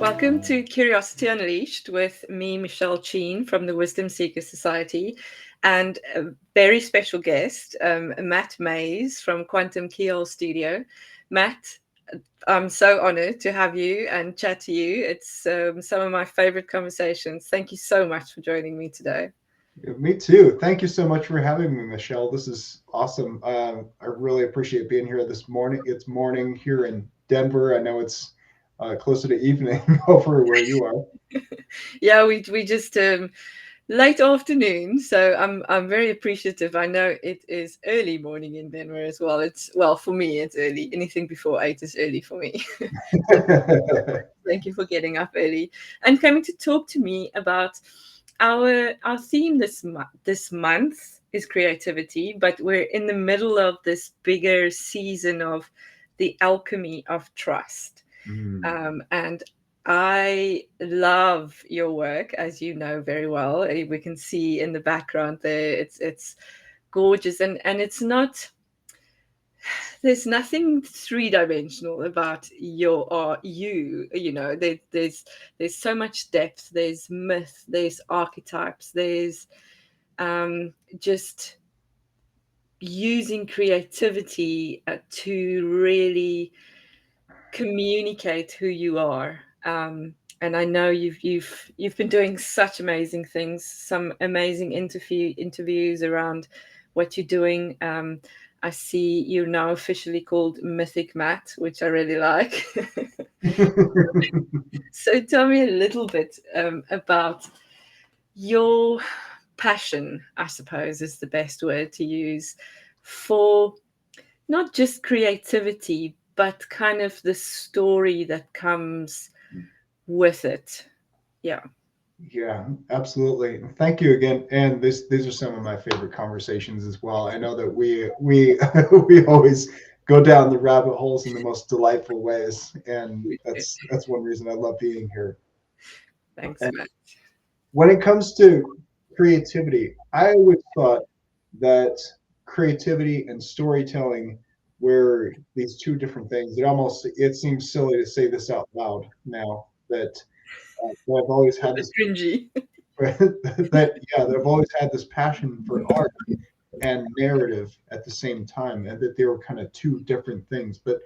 Welcome to Curiosity Unleashed with me, Michelle Cheen from the Wisdom Seeker Society, and a very special guest, Matt Maes from Quantum Keyhole Studio. Matt, I'm so honored to have you and chat to you. It's some of my favorite conversations. Thank you so much for joining me today. Me too. Thank you so much for having me, Michelle. This is awesome. I really appreciate being here this morning. It's morning here in Denver. I know it's closer to evening over where you are. Yeah, we just late afternoon, so I'm very appreciative. I know it is early morning in Denver as well. It's well for me, it's early. Anything before 8 is early for me. Thank you for getting up early and coming to talk to me about our theme this month is creativity, but we're in the middle of this bigger season of the alchemy of trust. Mm. And I love your work, as you know very well. We can see in the background there. It's gorgeous, and it's not. There's nothing three-dimensional about your art. You know, there's so much depth. There's myth. There's archetypes. There's just using creativity to really communicate who you are. And I know you've been doing such amazing things, some amazing interviews around what you're doing. I see you're now officially called Mythic Matt, which I really like. So tell me a little bit about your passion, I suppose is the best word to use, for not just creativity, but kind of the story that comes with it. Yeah. Yeah, absolutely. Thank you again. And these are some of my favorite conversations as well. I know that we we always go down the rabbit holes in the most delightful ways, and that's one reason I love being here. Thanks, Matt. When it comes to creativity, I always thought that creativity and storytelling were these two different things. It seems silly to say this out loud now that I've always A had bit this cringy. that I've always had this passion for art and narrative at the same time, and that they were kind of two different things. But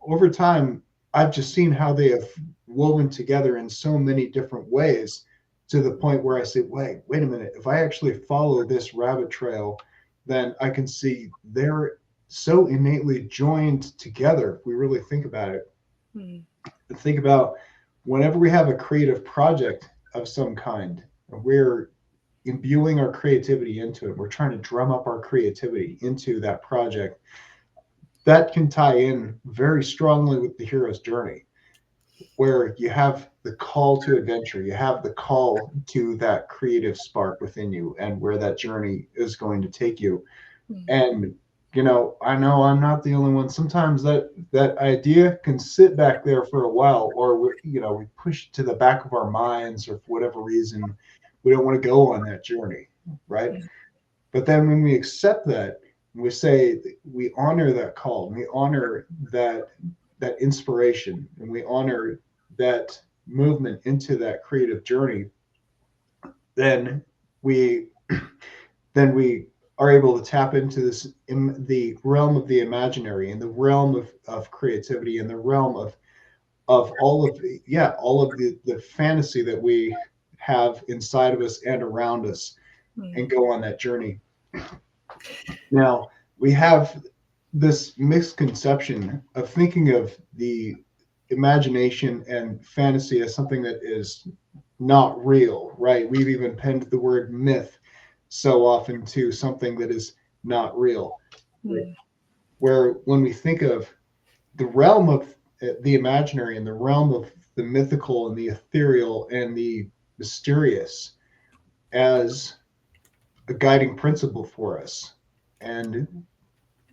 over time, I've just seen how they have woven together in so many different ways to the point where I say, wait a minute, if I actually follow this rabbit trail, then I can see they're so innately joined together if we really think about it. Hmm. And think about whenever we have a creative project of some kind, we're imbuing our creativity into it. We're trying to drum up our creativity into that project. That can tie in very strongly with the hero's journey, where you have the call to adventure, you have the call to that creative spark within you, and where that journey is going to take you. Hmm. And I know I'm not the only one. Sometimes that idea can sit back there for a while, or we push it to the back of our minds, or for whatever reason, we don't want to go on that journey, right? But then when we accept that, we say we honor that call, we honor that inspiration, and we honor that movement into that creative journey, then we then we are able to tap into this in the realm of the imaginary, in the realm of creativity, in the realm of all of the fantasy that we have inside of us and around us, and go on that journey. Now, we have this misconception of thinking of the imagination and fantasy as something that is not real, right? We've even penned the word myth so often to something that is not real. Hmm. Where when we think of the realm of the imaginary and the realm of the mythical and the ethereal and the mysterious as a guiding principle for us, and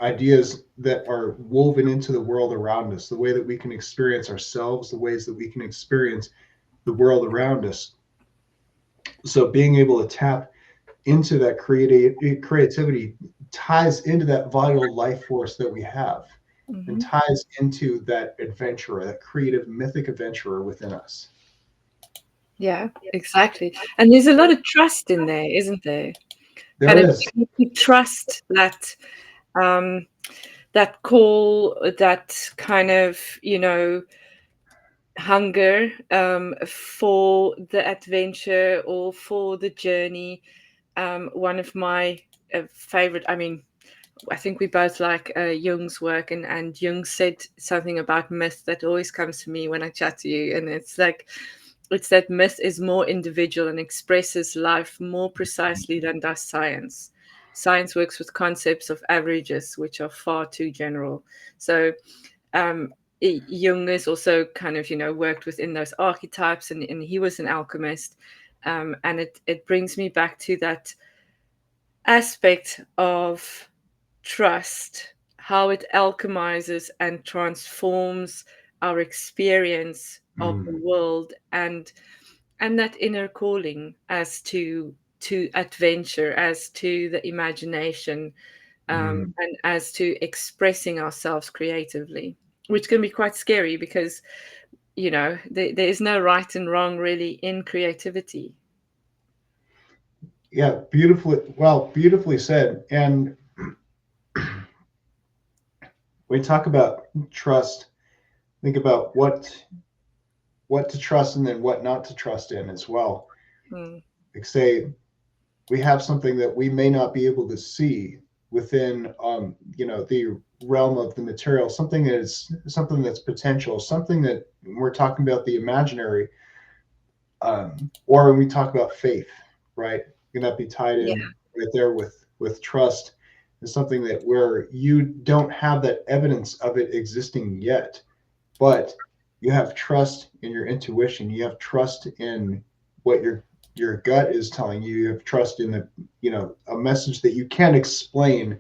ideas that are woven into the world around us, the way that we can experience ourselves, the ways that we can experience the world around us. So being able to tap into that creativity ties into that vital life force that we have. and Hmm. ties into that adventurer, that creative mythic adventurer within us. Yeah, exactly. And there's a lot of trust in there, isn't there? Kind There of is. you trust that um, that call, that kind of, hunger for the adventure or for the journey. One of my favorite, I mean, I think we both like Jung's work, and Jung said something about myth that always comes to me when I chat to you, and it's like it's that myth is more individual and expresses life more precisely than does science. Science works with concepts of averages, which are far too general. So um, Jung has also kind of worked within those archetypes, and he was an alchemist, and it brings me back to that aspect of trust, how it alchemizes and transforms our experience of the Mm, world, and that inner calling as to adventure, as to the imagination, mm. and as to expressing ourselves creatively, which can be quite scary because there is no right and wrong really in creativity. Yeah, beautifully, well, beautifully said. And when we talk about trust, think about what to trust and then what not to trust in as well. Mm, Like say we have something that we may not be able to see within the realm of the material, something that's potential, something that we're talking about the imaginary, or when we talk about faith, right? Can that be tied yeah, in right there with trust? Is something that where you don't have that evidence of it existing yet, but you have trust in your intuition. You have trust in what your gut is telling you. You have trust in a message that you can't explain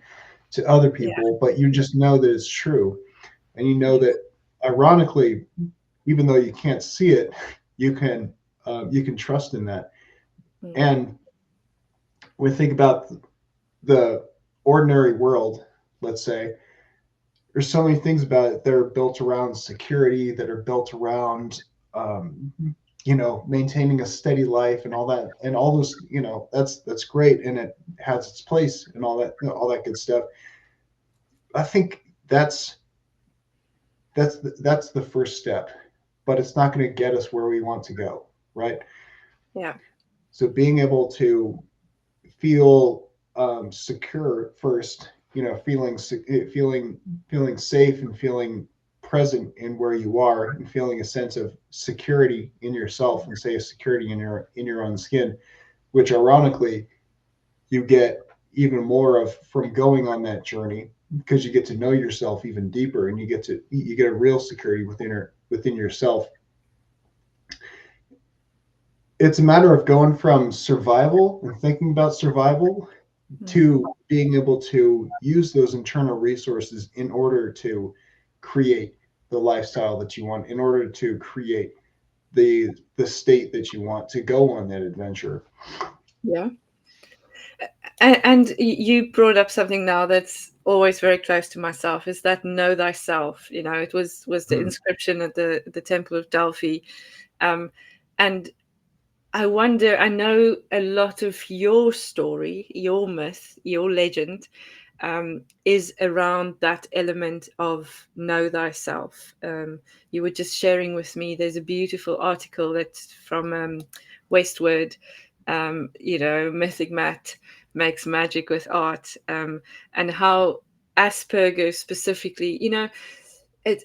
to other yeah, people, but you just know that it's true, and you know yeah. that ironically, even though you can't see it, you can you can trust in that. Mm, And when we think about the ordinary world, let's say, there's so many things about it that are built around security, that are built around um, maintaining a steady life and all that, and all those, that's great, and it has its place and all that good stuff. I think that's the first step, but it's not going to get us where we want to go, right? yeah, So being able to feel secure first, feeling safe and feeling present in where you are and feeling a sense of security in yourself and say a security in your own skin, which ironically you get even more of from going on that journey because you get to know yourself even deeper and you get a real security within yourself. It's a matter of going from survival and thinking about survival mm, to being able to use those internal resources in order to create the lifestyle that you want, in order to create the state that you want to go on that adventure. yeah. And you brought up something now that's always very close to myself, is that know thyself. It was the Hmm. inscription at the Temple of Delphi, um, and I wonder, I know a lot of your story, your myth, your legend, is around that element of know thyself. You were just sharing with me, there's a beautiful article that's from Westward, Mythic Matt makes magic with art, and how Asperger specifically, it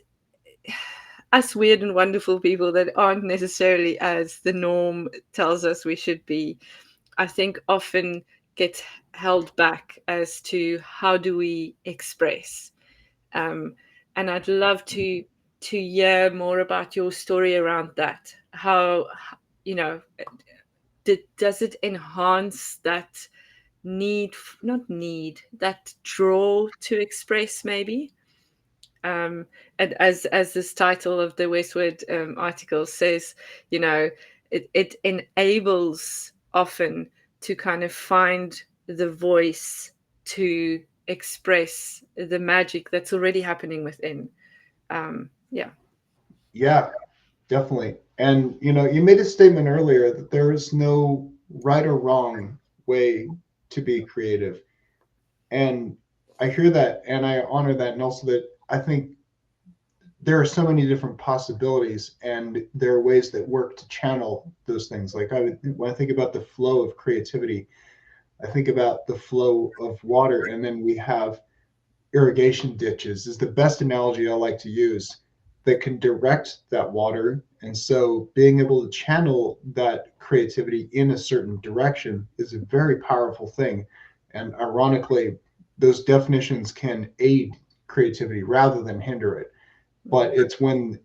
us weird and wonderful people that aren't necessarily as the norm tells us we should be, I think often get held back as to how do we express. Um, and I'd love to hear more about your story around that. How you know does it enhance that need, not need, that draw to express maybe? And as this title of the Westwood article says, it enables often to kind of find the voice to express the magic that's already happening within. Yeah. Yeah, definitely. And you made a statement earlier that there is no right or wrong way to be creative. And I hear that and I honor that. And also that I think there are so many different possibilities and there are ways that work to channel those things. Like when I think about the flow of creativity, I think about the flow of water, and then we have irrigation ditches is the best analogy I like to use that can direct that water. And so being able to channel that creativity in a certain direction is a very powerful thing. And ironically, those definitions can aid creativity rather than hinder it. But it's when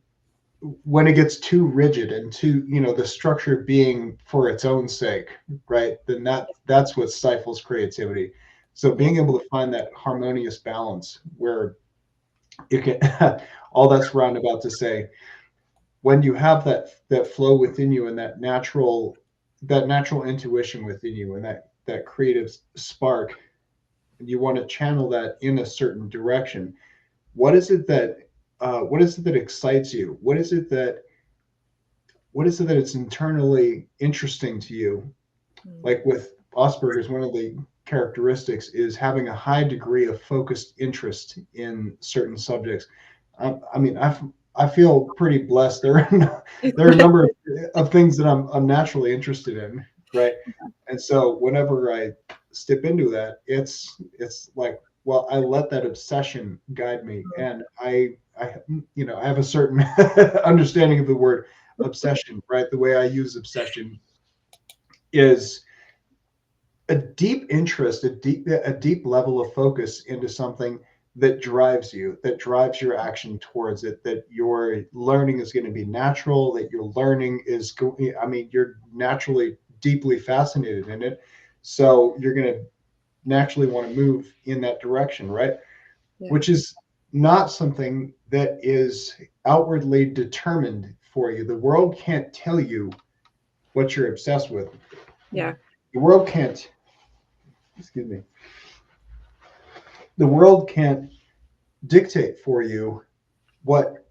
it gets too rigid and too, the structure being for its own sake, right? Then that's what stifles creativity. So Yeah. being able to find that harmonious balance where you can all that's roundabout to say, when you have that flow within you and that natural intuition within you and that creative spark, and you want to channel that in a certain direction, what is it that excites you? What is it that it's internally interesting to you? Mm. Like with Asperger's, one of the characteristics is having a high degree of focused interest in certain subjects. I mean, I feel pretty blessed. There are a number of things that I'm naturally interested in, right? And so whenever I step into that, it's like, well, I let that obsession guide me, and I have a certain understanding of the word obsession, right? The way I use obsession is a deep interest, a deep level of focus into something that drives you, that drives your action towards it, that your learning is going to be natural, that your learning is I mean, you're naturally deeply fascinated in it. So you're going to naturally want to move in that direction, right? Yeah. Which is not something that is outwardly determined for you. The world can't tell you what you're obsessed with. Yeah. The world can't, excuse me, the world can't dictate for you what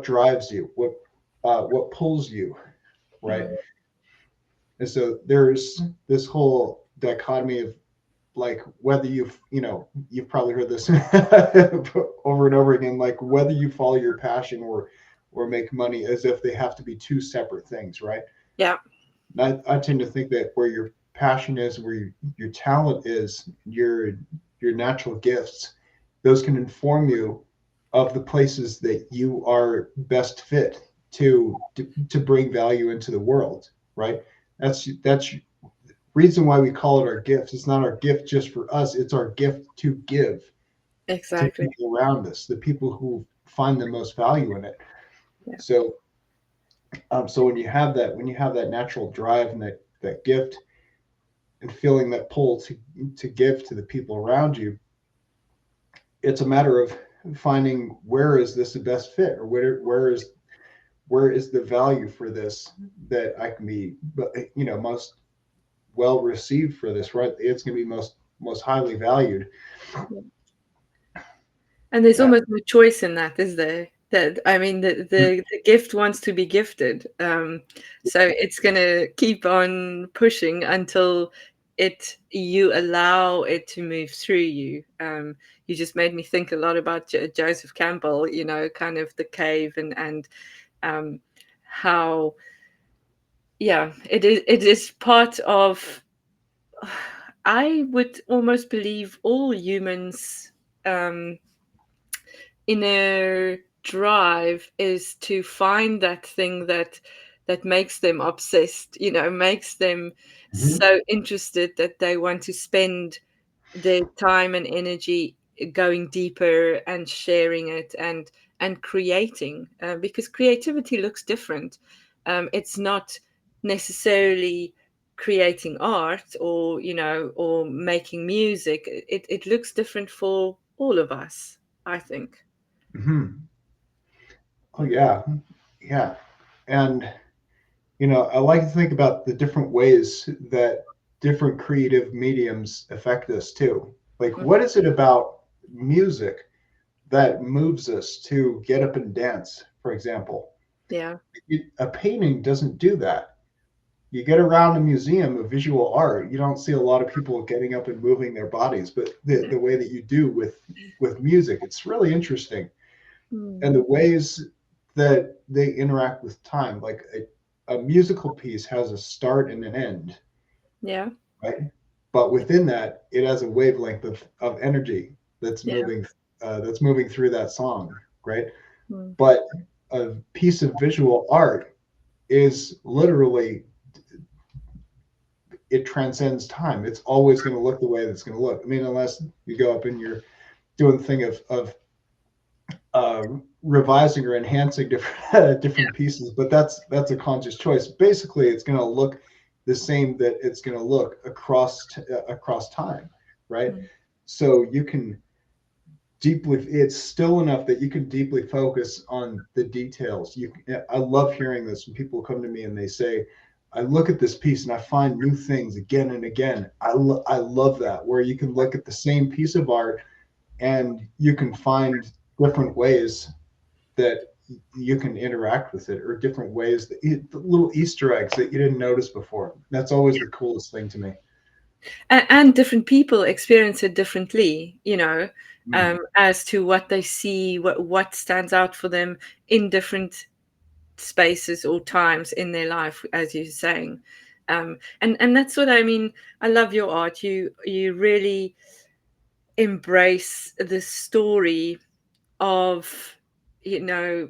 drives you, what pulls you, right? Mm. And so there's this whole dichotomy of like whether you've probably heard this over and over again, like whether you follow your passion or make money, as if they have to be two separate things, right? Yeah. I tend to think that where your passion is, where your talent is, your natural gifts, those can inform you of the places that you are best fit to bring value into the world, right? That's reason why we call it our gift. It's not our gift just for us; it's our gift to give to Exactly. people around us, the people who find the most value in it. Yeah. So, so when you have that natural drive and that gift and feeling that pull to give to the people around you, it's a matter of finding where is this the best fit, or where is the value for this that I can be, but most well received for this, right? It's going to be most highly valued. Yeah. And there's Yeah. almost no choice in that, is there? That I mean, the gift wants to be gifted, so it's gonna keep on pushing until you allow it to move through you. You just made me think a lot about Joseph Campbell, kind of the cave and um, how, yeah, it is part of. I would almost believe all humans. Inner drive is to find that thing that makes them obsessed, makes them Mhm. so interested that they want to spend their time and energy going deeper and sharing it and creating, because creativity looks different. It's not necessarily creating art or making music. It looks different for all of us, I think. Mhm. Oh yeah, yeah, and I like to think about the different ways that different creative mediums affect us too. Like, what is it about music that moves us to get up and dance, for example? Yeah. A painting doesn't do that. You get around a museum of visual art, you don't see a lot of people getting up and moving their bodies, but the way that you do with music, it's really interesting. And Mm. the ways that they interact with time, like a musical piece has a start and an end, Yeah. right? But within that, it has a wavelength of energy Yeah. that's moving through that song, right? Mm. But a piece of visual art is literally, it transcends time. It's always going to look the way that's going to look. I mean, unless you go up and you're doing the thing of uh, revising or enhancing different different pieces, but that's a conscious choice. Basically, it's going to look the same that it's going to look across time, right? Mm. So you can deeply, it's still enough that you can deeply focus on the details. I love hearing this when people come to me and they say, I look at this piece and I find new things again and again. I love that, where you can look at the same piece of art and you can find different ways that you can interact with it, or different ways that the little Easter eggs that you didn't notice before. That's always the coolest thing to me. And different people experience it differently, you know, Mm. as to what they see, what stands out for them in different spaces or times in their life, as you're saying. And that's what I mean. I love your art. You really embrace the story of, you know,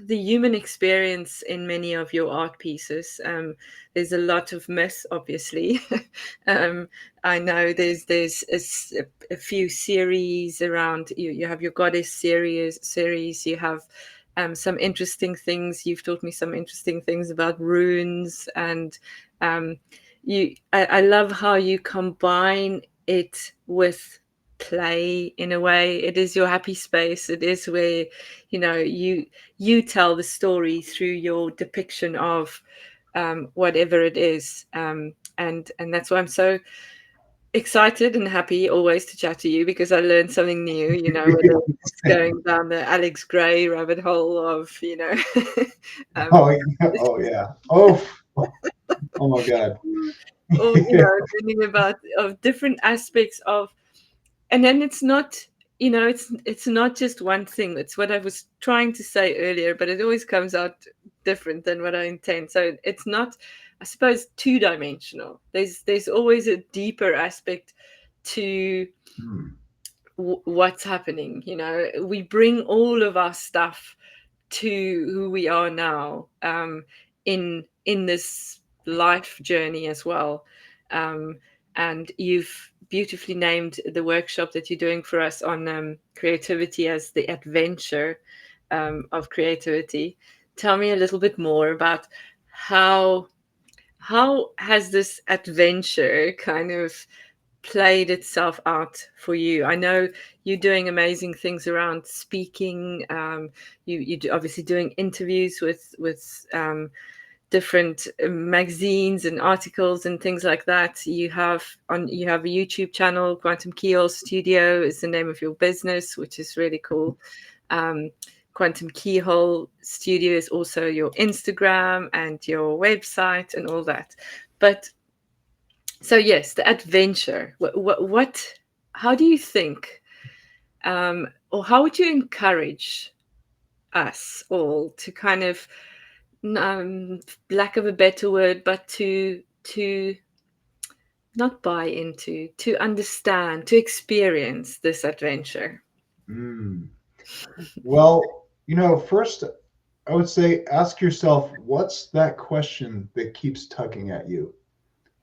the human experience in many of your art pieces. There's a lot of myth, obviously. um, I know a few series around. You have your goddess series. You have some interesting things. You've taught me some interesting things about runes, and um, I love how you combine it with play in a way. It is your happy space. It is where, you know, you tell the story through your depiction of whatever it is. And that's why I'm so excited and happy always to chat to you, because I learned something new, you know, whether it's going down the Alex Gray rabbit hole of, you know, um, Oh, oh yeah. Oh, oh my God. or, you know, learning about of different aspects of. And then it's not, you know, it's not just one thing. It's what I was trying to say earlier, but it always comes out different than what I intend. So it's not, I suppose, two-dimensional. There's always a deeper aspect to Hmm. what's happening. You know, we bring all of our stuff to who we are now, in this life journey as well. um, and you've beautifully named the workshop that you're doing for us on creativity as the adventure of creativity. Tell me a little bit more about how how has this adventure kind of played itself out for you? I know you're doing amazing things around speaking. Obviously doing interviews with different magazines and articles and things like that. You have a YouTube channel. Quantum Keyhole Studio is the name of your business, which is really cool. Um, Quantum Keyhole Studio is also your Instagram and your website and all that. But so yes, the adventure. How do you think, or how would you encourage us all to kind of, um, lack of a better word, but to not buy into, to understand, to experience this adventure? Mm. Well, first I would say ask yourself, what's that question that keeps tugging at you?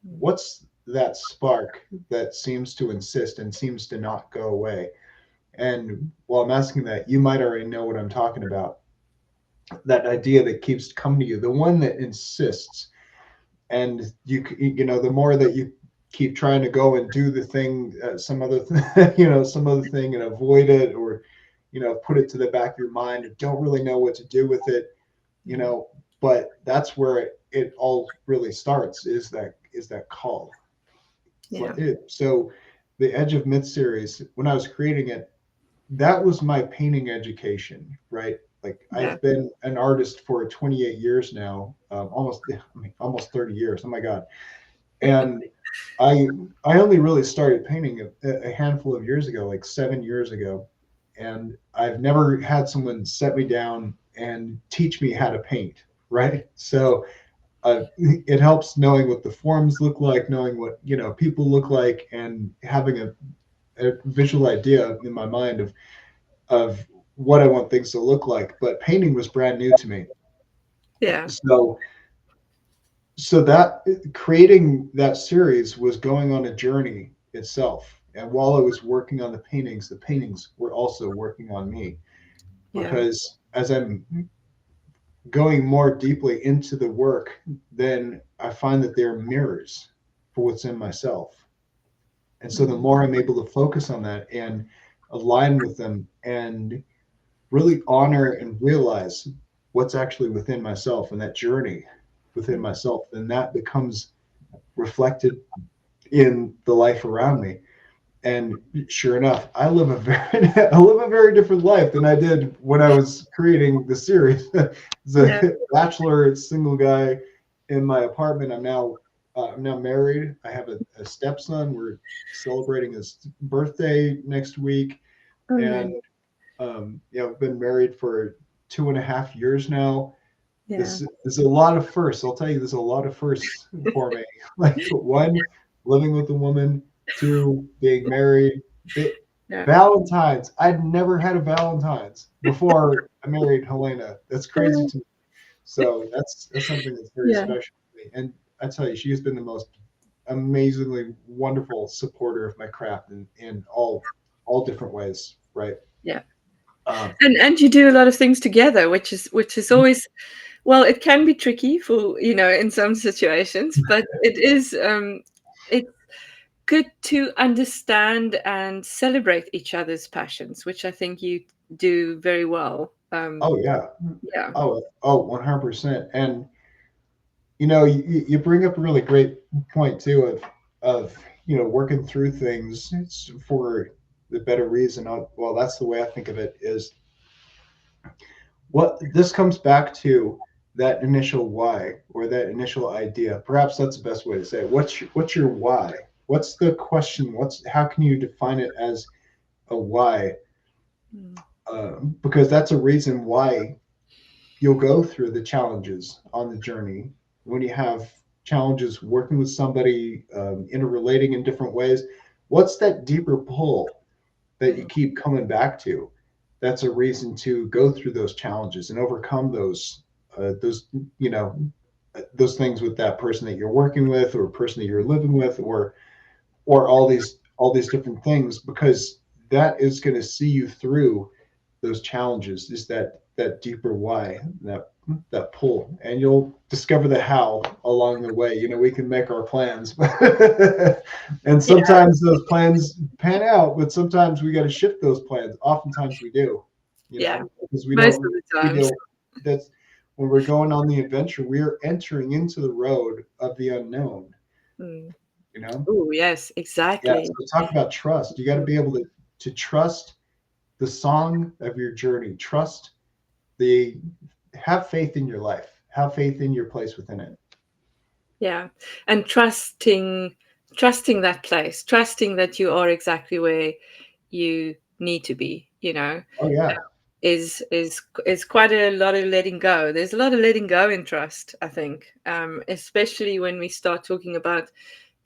Mm. What's that spark that seems to insist and seems to not go away? And while I'm asking that, you might already know what I'm talking about. That idea that keeps coming to you, the one that insists, and the more that you keep trying to go and do the thing, some other some other thing, and avoid it, or put it to the back of your mind, and don't really know what to do with it, you Mm. know but that's where it all really starts, is that call. Yeah. So the Edge of Myth series, when I was creating it, that was my painting education, right? Like Yeah. I've been an artist for 28 years now, almost I mean, almost 30 years. Oh my God. And I I only really started painting a handful of years ago, like 7 years ago, and I've never had someone set me down and teach me how to paint, right? So it helps knowing what the forms look like, knowing what people look like, and having a visual idea in my mind of what I want things to look like. But painting was brand new to me, Yeah. so that creating that series was going on a journey itself. And while I was working on the paintings were also working on me, Yeah. because as I'm going more deeply into the work, then I find that they're mirrors for what's in myself. And so the Mm. more I'm able to focus on that and align with them and really honor and realize what's actually within myself and that journey within Mm. myself, then that becomes reflected in the life around me. And sure enough, I live a very I live a very different life than I did when I was creating the series. As Yeah. a bachelor, single guy in my apartment, I'm now married. I have a stepson. We're celebrating his birthday next week, Oh, and no. I've been married for 2.5 years now. Yeah. This is a lot of firsts. I'll tell you, there's a lot of firsts for me. Like one, living with a woman. Two, being married. Yeah. Valentine's. I'd never had a Valentine's before I married Helena. That's crazy to me. So that's something that's very Yeah. special to me. And I tell you, she's been the most amazingly wonderful supporter of my craft in all different ways. Right. Yeah. Um, And you do a lot of things together, which is always, well, it can be tricky for, in some situations, but it's good to understand and celebrate each other's passions, which I think you do very well. oh yeah. Yeah. 100%. And you bring up a really great point too of working through things for the better reason. Well, that's the way I think of it. Is what this comes back to, that initial why or that initial idea. Perhaps that's the best way to say it. What's your why? What's the question? How can you define it as a why? Mm. Because that's a reason why you'll go through the challenges on the journey. When you have challenges working with somebody, interrelating in different ways, what's that deeper pull that you Mm. keep coming back to? That's a reason to go through those challenges and overcome those those things with that person that you're working with, or person that you're living with, or all these different things, because that is going to see you through those challenges. Is that deeper why, that pull, and you'll discover the how along the way. We can make our plans, and Yeah. sometimes those plans pan out, but sometimes we got to shift those plans. Oftentimes we do, Yeah. because we Most of don't the we times. don't that's when we're going on the adventure, we are entering into the road of the unknown. Mm. you know Oh, yes, yeah, exactly. so talk about trust. You got to be able to trust the song of your journey. Trust the Have faith in your life. Have faith in your place within it. Yeah. And trusting that place, trusting that you are exactly where you need to be, Oh yeah. is quite a lot of letting go. There's a lot of letting go in trust, I think, especially when we start talking about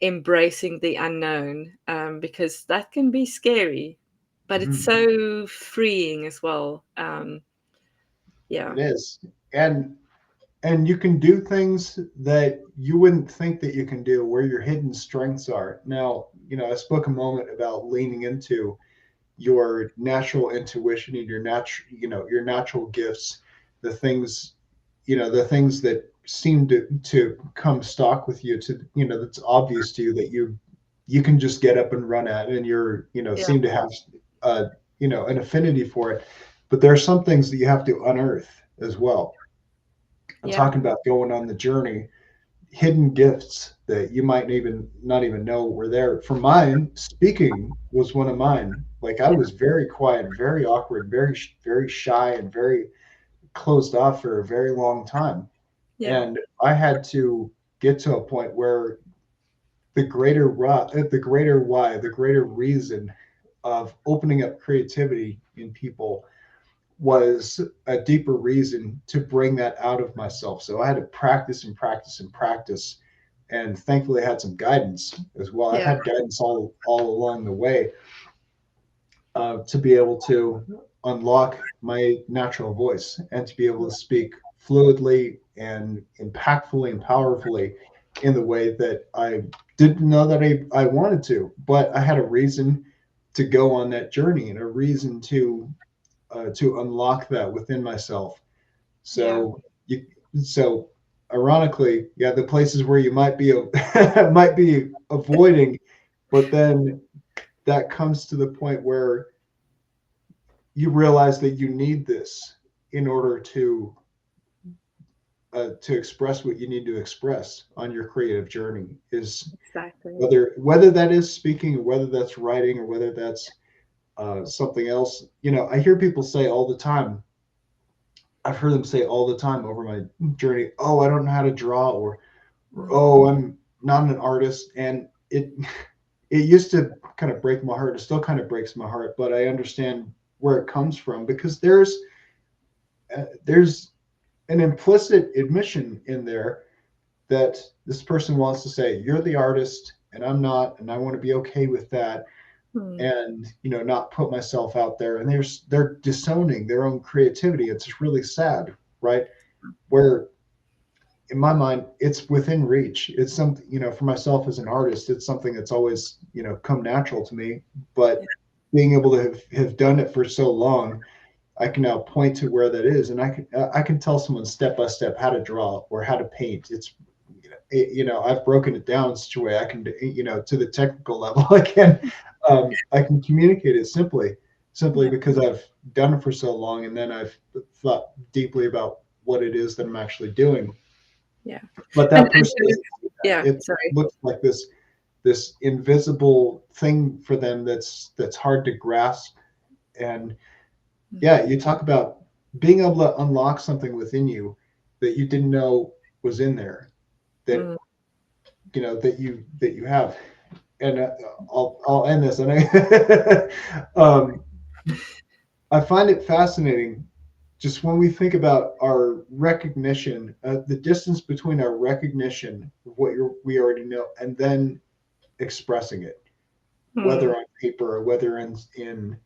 embracing the unknown, because that can be scary, but it's Mhm. so freeing as well. Yeah. It is. And you can do things that you wouldn't think that you can do, where your hidden strengths are. Now, I spoke a moment about leaning into your natural intuition and your natural gifts, the things the things that seem to come stock with you, to that's obvious to you, that you can just get up and run at, and Yeah. seem to have uh an affinity for it. But there are some things that you have to unearth as well. I'm Yeah. talking about going on the journey. hidden gifts that you might even not even know were there. For mine, speaking was one of mine. Like I Yeah. was very quiet, very awkward, very shy, and very closed off for a very long time. Yeah. And I had to get to a point where the greater why, the greater reason of opening up creativity in people was a deeper reason to bring that out of myself. So I had to practice and practice and practice. And thankfully, I had some guidance as well. I've Yeah. had guidance all along the way to be able to unlock my natural voice and to be able to speak fluidly and impactfully and powerfully in the way that I didn't know that I wanted to, but I had a reason to go on that journey and a reason to unlock that within myself. Yeah. So you so ironically, yeah, the places where you might be might be avoiding, but then that comes to the point where you realize that you need this in order to express what you need to express on your creative journey is Exactly. whether that is speaking or whether that's writing or whether that's something else. I hear people say all the time, I've heard them say all the time over my journey, oh, I don't know how to draw, or Mm. oh, I'm not an artist. And it used to kind of break my heart. It still kind of breaks my heart, but I understand where it comes from because there's an implicit admission in there that this person wants to say you're the artist and I'm not, and I want to be okay with that, Mm. and not put myself out there, and they're disowning their own creativity. It's just really sad, right? Where in my mind it's within reach. It's something, for myself as an artist, it's something that's always come natural to me, but Yeah. being able to have done it for so long, I can now point to where that is, and I can tell someone step by step how to draw or how to paint. I've broken it down in such a way I can, to the technical level. I can communicate it simply Yeah. because I've done it for so long, and then I've thought deeply about what it is that I'm actually doing. Yeah. But And that person so, doesn't see yeah, that. It sorry. looks like this invisible thing for them that's hard to grasp. And Mm. yeah, you talk about being able to unlock something within you that you didn't know was in there, that Mm. that you have. And I'll end this. And I find it fascinating just when we think about our recognition, the distance between our recognition of what we already know and then expressing it, whether Mm. on paper or whether in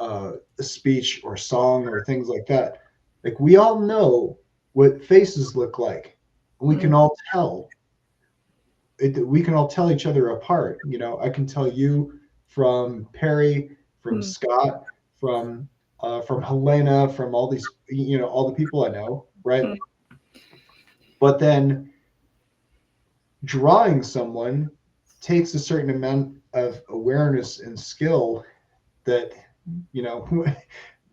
a speech or song or things like that. Like we all know what faces look like. We can Mm. all tell. We can all tell each other apart. I can tell you from Perry, from Mm. Scott, from Helena, from all these, all the people I know, right? Mm. But then drawing someone takes a certain amount of awareness and skill that you know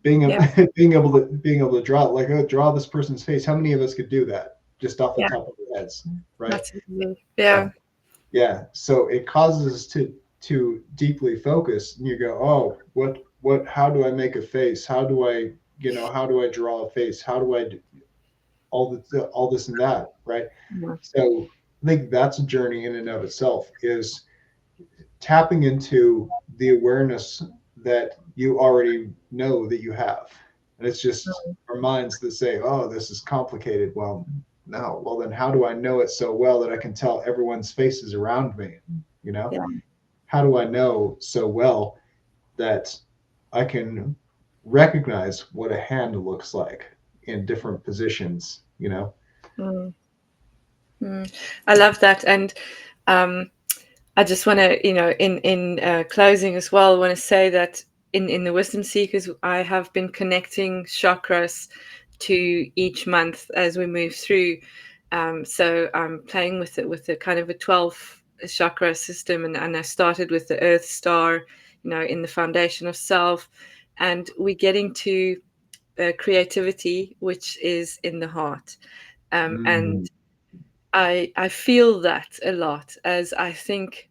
being Yeah. being able to draw, like, oh, draw this person's face. How many of us could do that just off the Yeah. top of our heads, right? Massively. Um, Yeah. yeah, so it causes us to deeply focus, and you go, oh, what how do I make a face? How do I draw a face? How do I do all this and that, right? Mm. So I think that's a journey in and of itself, is tapping into the awareness that you already know that you have. And it's just our minds that say, oh, this is complicated. Well, no. Well, then how do I know it so well that I can tell everyone's faces around me? You know, Yeah. how do I know so well that I can recognize what a hand looks like in different positions? Mm. Mm. I love that. And um, I just want to, in closing as well, want to say that in the Wisdom Seekers, I have been connecting chakras to each month as we move through. So I'm playing with it with a kind of a 12 chakra system, and I started with the Earth Star, in the foundation of self, and we're getting to creativity, which is in the heart, and Mm. I feel that a lot, as I think,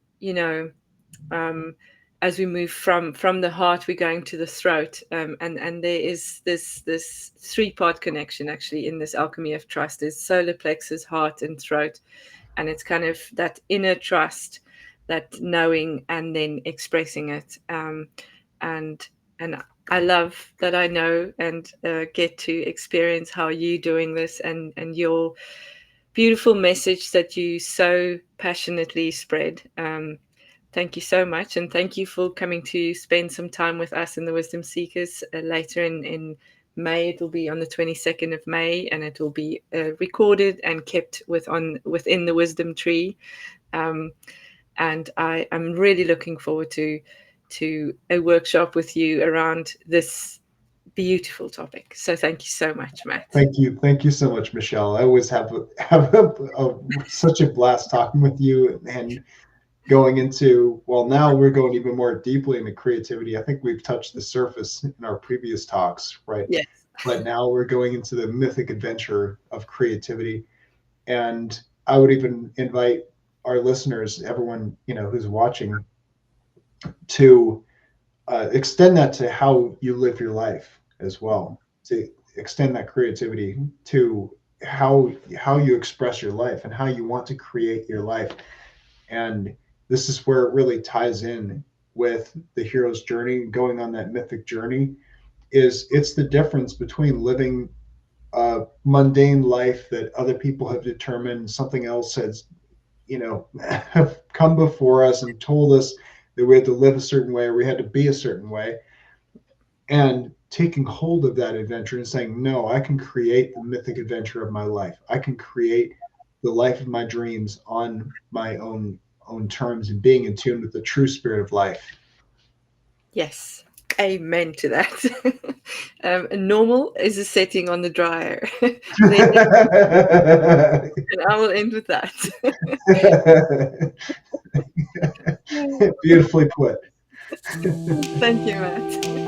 um, as we move from the heart, we're going to the throat, and there is this three-part connection actually in this alchemy of trust: is solar plexus, heart, and throat, and it's kind of that inner trust, that knowing, and then expressing it, and and I love that I know and get to experience how you doing this, and your beautiful message that you so passionately spread. Thank you so much, and thank you for coming to spend some time with us in the Wisdom Seekers. Later in May, it will be on the 22nd of May, and it will be recorded and kept within the Wisdom Tree. Um, and I am really looking forward to a workshop with you around this beautiful topic. So thank you so much, Matt. Thank you so much, Michelle. I always such a blast talking with you, and going into, well, now we're going even more deeply into creativity. I think we've touched the surface in our previous talks, right? Yes. But now we're going into the mythic adventure of creativity. And I would even invite our listeners, everyone, who's watching, to extend that to how you live your life as well, to extend that creativity to how you express your life and how you want to create your life. And this is where it really ties in with the hero's journey. Going on that mythic journey, it's the difference between living a mundane life that other people have determined something else has, have come before us and told us that we had to live a certain way, or we had to be a certain way, and taking hold of that adventure and saying, no, I can create the mythic adventure of my life. I can create the life of my dreams on my own terms, and being in tune with the true spirit of life. Yes. Amen to that. Normal is a setting on the dryer. And I will end with that. Beautifully put. Thank you, Matt.